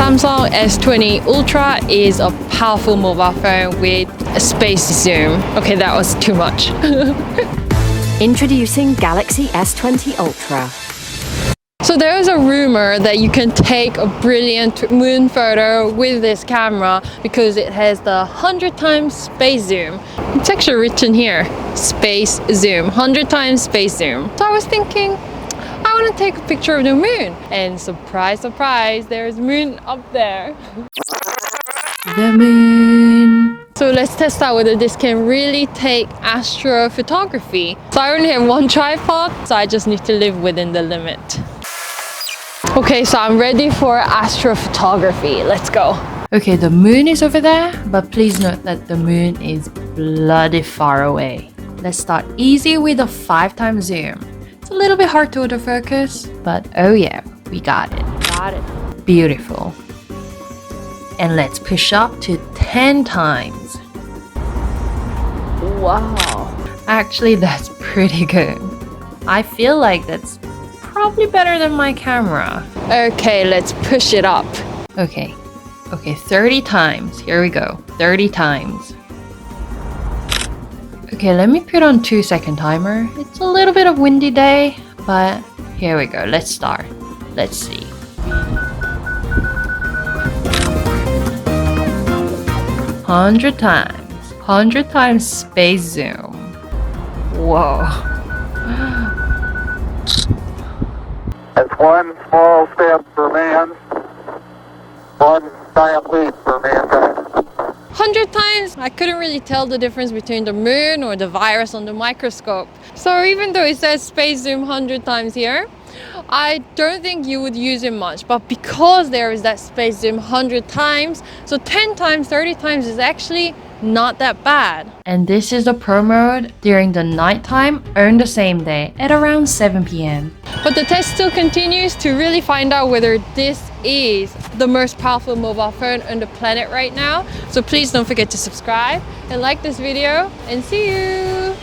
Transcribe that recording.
Samsung S20 Ultra is a powerful mobile phone with a space zoom. Okay, that was too much. Introducing Galaxy S20 ULTRA. So there is a rumor that you can take a brilliant moon photo with this camera because it has the 100 times space zoom. It's actually written here, space zoom, 100 times space zoom. So I was thinking, I want to take a picture of the moon. And surprise, surprise, there's moon up there. The moon. So let's test out whether this can really take astrophotography. So I only have one tripod, so I just need to live within the limit. Okay, so I'm ready for astrophotography. Let's go. Okay, the moon is over there, but please note that the moon is bloody far away. Let's start easy with a 5 times zoom. It's a little bit hard to autofocus, but oh yeah, we got it. Got it. Beautiful. And let's push up to 10 times. Wow. Actually, that's pretty good. I feel like that's probably better than my camera. Okay, let's push it up. Okay, 30 times. Here we go, 30 times. Okay, let me put on 2-second timer. It's a little bit of windy day, but here we go. Let's start. Let's see. Hundred times space zoom. Whoa. It's one small step for man, one giant leap for mankind. 100 times, I couldn't really tell the difference between the moon or the virus on the microscope. So even though it says space zoom 100 times here, I don't think you would use it much, but because there is that space zoom 100 times, so 10 times, 30 times is actually not that bad. And this is the pro mode during the nighttime on the same day at around 7 p.m. But the test still continues to really find out whether this is the most powerful mobile phone on the planet right now. So please don't forget to subscribe and like this video, and see you!